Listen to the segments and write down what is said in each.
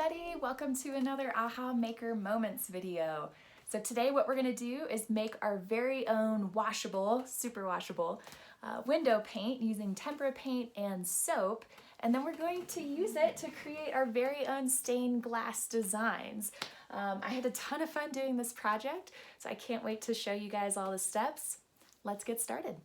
everybody, welcome to another Haa Maker Moments video. So today what we're going to do is make our very own washable, super washable window paint using tempera paint and soap, and then we're going to use it to create our very own stained glass designs. I had a ton of fun doing this project, so I can't wait to show you guys all the steps. Let's get started.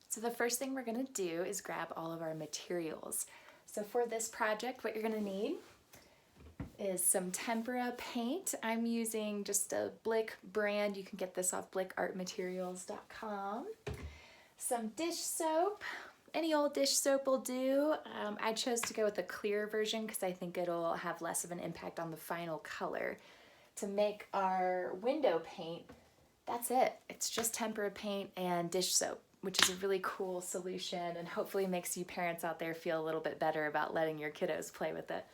So the first thing we're going to do is grab all of our materials. So for this project, what you're going to need is some tempera paint. I'm using just a Blick brand. You can get this off blickartmaterials.com. Some dish soap. Any old dish soap will do. I chose to go with the clear version because I think it'll have less of an impact on the final color. To make our window paint, that's it. It's just tempera paint and dish soap, which is a really cool solution and hopefully makes you parents out there feel a little bit better about letting your kiddos play with it.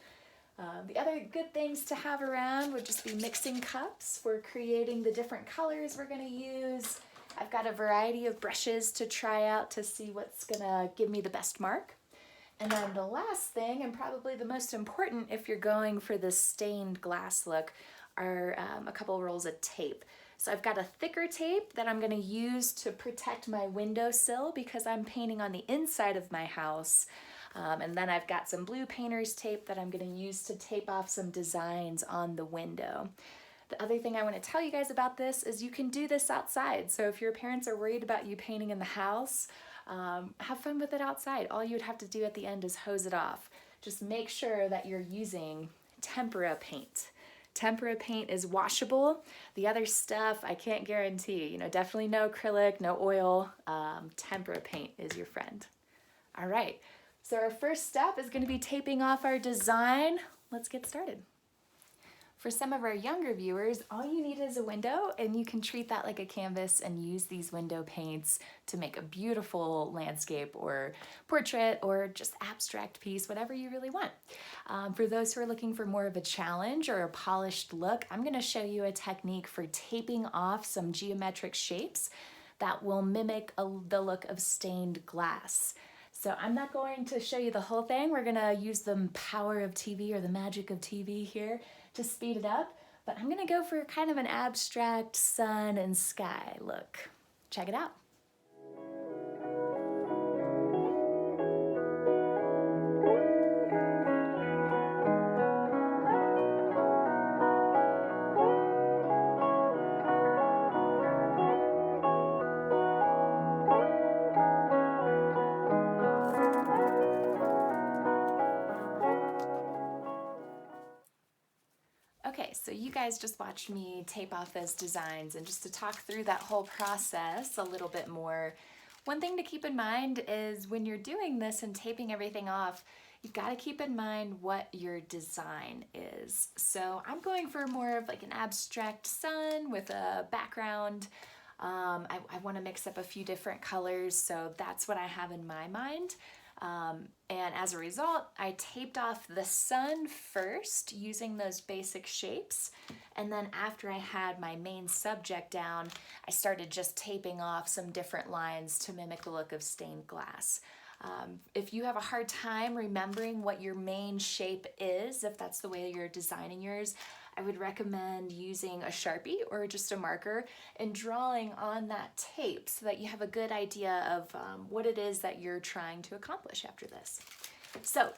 The other good things to have around would just be mixing cups for creating the different colors we're going to use. I've got a variety of brushes to try out to see what's going to give me the best mark. And then the last thing, and probably the most important if you're going for this stained glass look, are a couple rolls of tape. So I've got a thicker tape that I'm going to use to protect my windowsill because I'm painting on the inside of my house. And then I've got some blue painter's tape that I'm going to use to tape off some designs on the window. The other thing I want to tell you guys about this is you can do this outside. So if your parents are worried about you painting in the house, have fun with it outside. All you would have to do at the end is hose it off. Just make sure that you're using tempera paint. Tempera paint is washable. The other stuff I can't guarantee. Definitely no acrylic, no oil. Tempera paint is your friend. All right, so our first step is going to be taping off our design. Let's get started. For some of our younger viewers, all you need is a window, and you can treat that like a canvas and use these window paints to make a beautiful landscape or portrait or just abstract piece, whatever you really want. For those who are looking for more of a challenge or a polished look, I'm going to show you a technique for taping off some geometric shapes that will mimic the look of stained glass. So I'm not going to show you the whole thing. We're going to use the power of TV or the magic of TV here to speed it up, but I'm going to go for kind of an abstract sun and sky look. Check it out. Okay, so you guys just watched me tape off those designs, and just to talk through that whole process a little bit more, one thing to keep in mind is when you're doing this and taping everything off, you've got to keep in mind what your design is. So I'm going for more of like an abstract sun with a background. I want to mix up a few different colors, so that's what I have in my mind. And as a result, I taped off the sun first using those basic shapes. And then after I had my main subject down, I started just taping off some different lines to mimic the look of stained glass. If you have a hard time remembering what your main shape is, if that's the way you're designing yours, I would recommend using a Sharpie or just a marker and drawing on that tape so that you have a good idea of what it is that you're trying to accomplish after this. So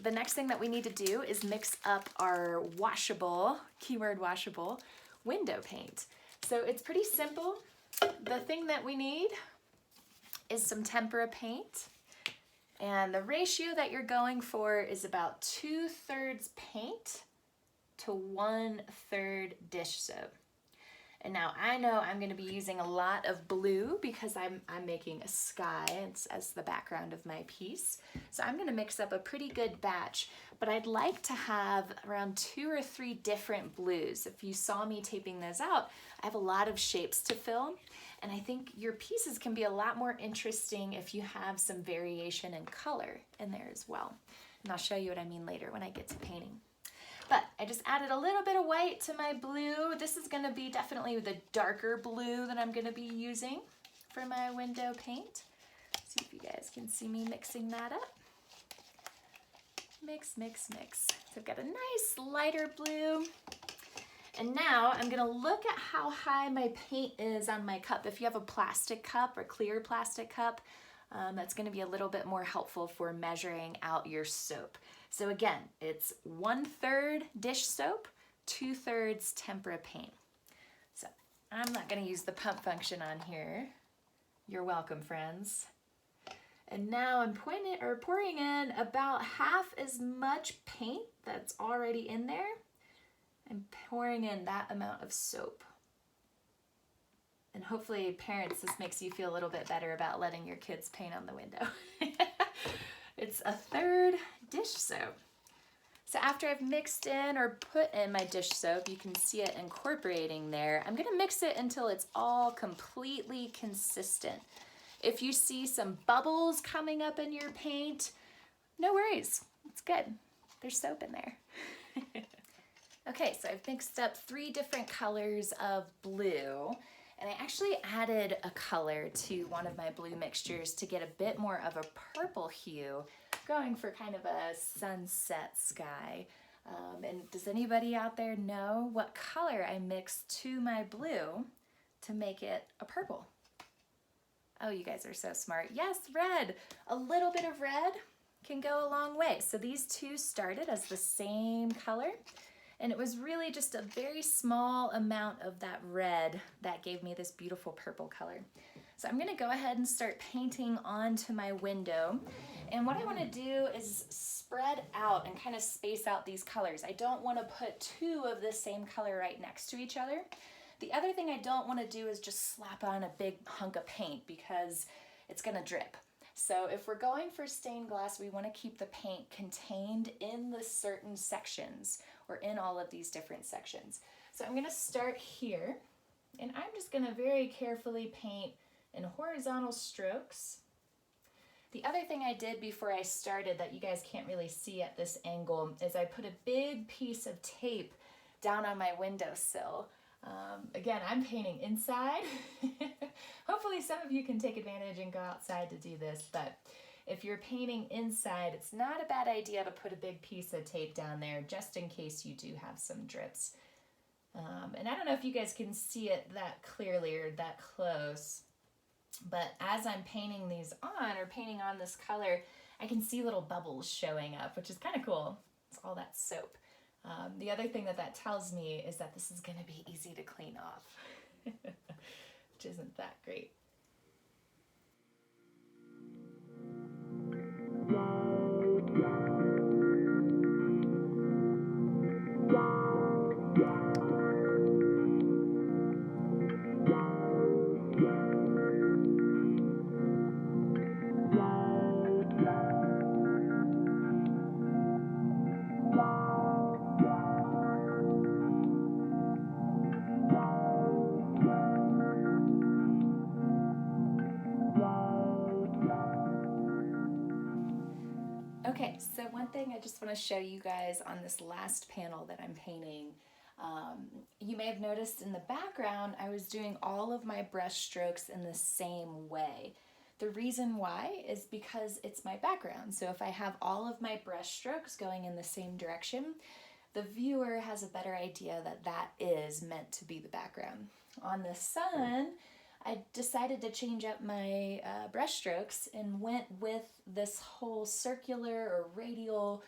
the next thing that we need to do is mix up our washable, keyword washable, window paint. So it's pretty simple. The thing that we need is some tempera paint. And the ratio that you're going for is about 2/3 paint to 1/3 dish soap. And now I know I'm going to be using a lot of blue because I'm making a sky as the background of my piece. So I'm going to mix up a pretty good batch, but I'd like to have around 2 or 3 different blues. If you saw me taping those out, I have a lot of shapes to fill, and I think your pieces can be a lot more interesting if you have some variation in color in there as well. And I'll show you what I mean later when I get to painting. But I just added a little bit of white to my blue. This is going to be definitely the darker blue that I'm going to be using for my window paint. See if you guys can see me mixing that up. Mix, mix, mix. So I've got a nice lighter blue. And now I'm gonna look at how high my paint is on my cup. If you have a plastic cup or clear plastic cup, that's gonna be a little bit more helpful for measuring out your soap. So again, it's 1/3 dish soap, 2/3 tempera paint. So I'm not gonna use the pump function on here. You're welcome, friends. And now I'm pouring in about half as much paint that's already in there. I'm pouring in that amount of soap. And hopefully, parents, this makes you feel a little bit better about letting your kids paint on the window. It's 1/3 dish soap. So after I've mixed in or put in my dish soap, you can see it incorporating there. I'm gonna mix it until it's all completely consistent. If you see some bubbles coming up in your paint, no worries, it's good. There's soap in there. Okay, so I've mixed up 3 different colors of blue, and I actually added a color to one of my blue mixtures to get a bit more of a purple hue, going for kind of a sunset sky. And does anybody out there know what color I mixed to my blue to make it a purple? Oh, you guys are so smart. Yes, red. A little bit of red can go a long way. So these two started as the same color, and it was really just a very small amount of that red that gave me this beautiful purple color. So I'm gonna go ahead and start painting onto my window. And what I wanna do is spread out and kind of space out these colors. I don't wanna put 2 of the same color right next to each other. The other thing I don't wanna do is just slap on a big hunk of paint because it's gonna drip. So if we're going for stained glass, we wanna keep the paint contained in the certain sections or in all of these different sections. So I'm gonna start here, and I'm just gonna very carefully paint in horizontal strokes. The other thing I did before I started that you guys can't really see at this angle is I put a big piece of tape down on my windowsill. Again, I'm painting inside. Hopefully some of you can take advantage and go outside to do this, but if you're painting inside, it's not a bad idea to put a big piece of tape down there just in case you do have some drips. And I don't know if you guys can see it that clearly or that close, but as I'm painting these on or painting on this color, I can see little bubbles showing up, which is kind of cool. It's all that soap. The other thing that tells me is that this is going to be easy to clean off, which isn't that great. Okay, so one thing I just want to show you guys on this last panel that I'm painting, you may have noticed in the background I was doing all of my brush strokes in the same way. The reason why is because it's my background. So if I have all of my brush strokes going in the same direction, the viewer has a better idea that that is meant to be the background. On the sun, I decided to change up my brush strokes and went with this whole circular or radial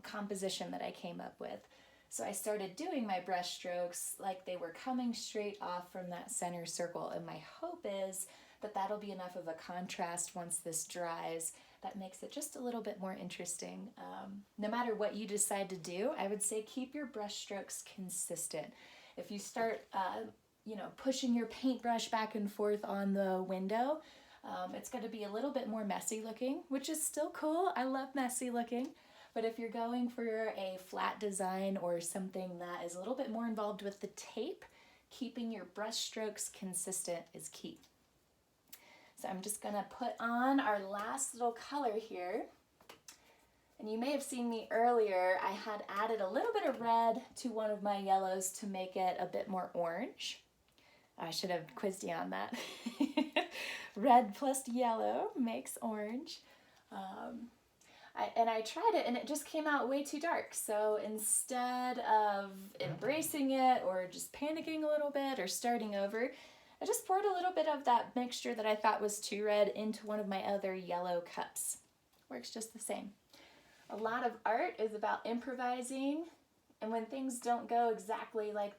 composition that I came up with. So I started doing my brush strokes like they were coming straight off from that center circle, and my hope is that that'll be enough of a contrast once this dries that makes it just a little bit more interesting. No matter what you decide to do, I would say keep your brush strokes consistent. If you start pushing your paintbrush back and forth on the window, it's going to be a little bit more messy looking, which is still cool. I love messy looking. But if you're going for a flat design or something that is a little bit more involved with the tape, keeping your brush strokes consistent is key. So I'm just going to put on our last little color here. And you may have seen me earlier, I had added a little bit of red to one of my yellows to make it a bit more orange. I should have quizzed you on that. Red plus yellow makes orange. I tried it and it just came out way too dark. So instead of embracing it or just panicking a little bit or starting over, I just poured a little bit of that mixture that I thought was too red into one of my other yellow cups. Works just the same. A lot of art is about improvising, and when things don't go exactly like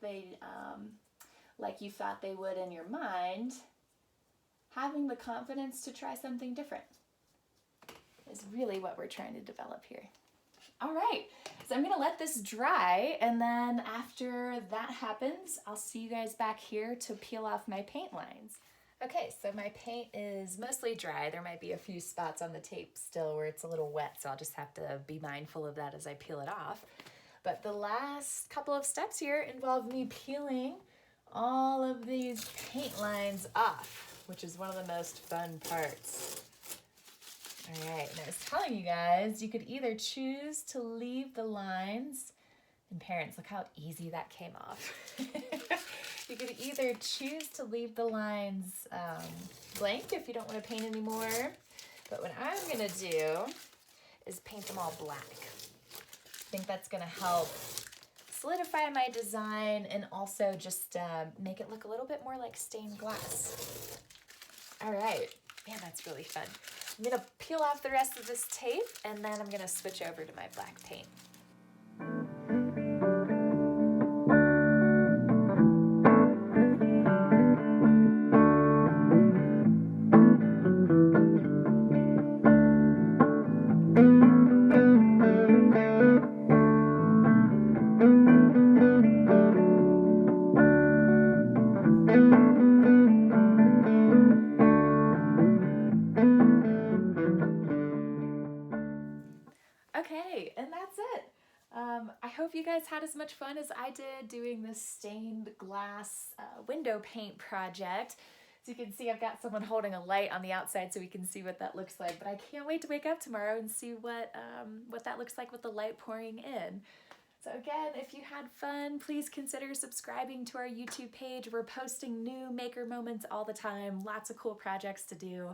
like you thought they would in your mind, having the confidence to try something different is really what we're trying to develop here. All right, so I'm gonna let this dry, and then after that happens, I'll see you guys back here to peel off my paint lines. Okay, so my paint is mostly dry. There might be a few spots on the tape still where it's a little wet, so I'll just have to be mindful of that as I peel it off. But the last couple of steps here involve me peeling all of these paint lines off, which is one of the most fun parts. All right, and I was telling you guys, you could either choose to leave the lines, and parents, look how easy that came off. You could either choose to leave the lines blank if you don't want to paint anymore, but what I'm gonna do is paint them all black. I think that's gonna help solidify my design and also just make it look a little bit more like stained glass. All right, man, that's really fun. I'm gonna peel off the rest of this tape and then I'm gonna switch over to my black paint. Okay, and that's it. I hope you guys had as much fun as I did doing this stained glass window paint project. As you can see, I've got someone holding a light on the outside so we can see what that looks like, but I can't wait to wake up tomorrow and see what that looks like with the light pouring in. So again, if you had fun, please consider subscribing to our YouTube page. We're posting new maker moments all the time, lots of cool projects to do.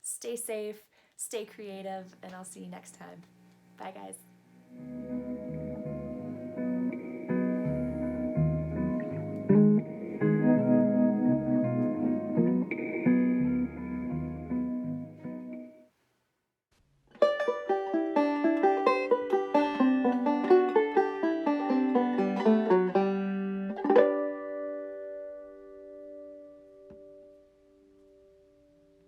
Stay safe, stay creative, and I'll see you next time. Bye, guys.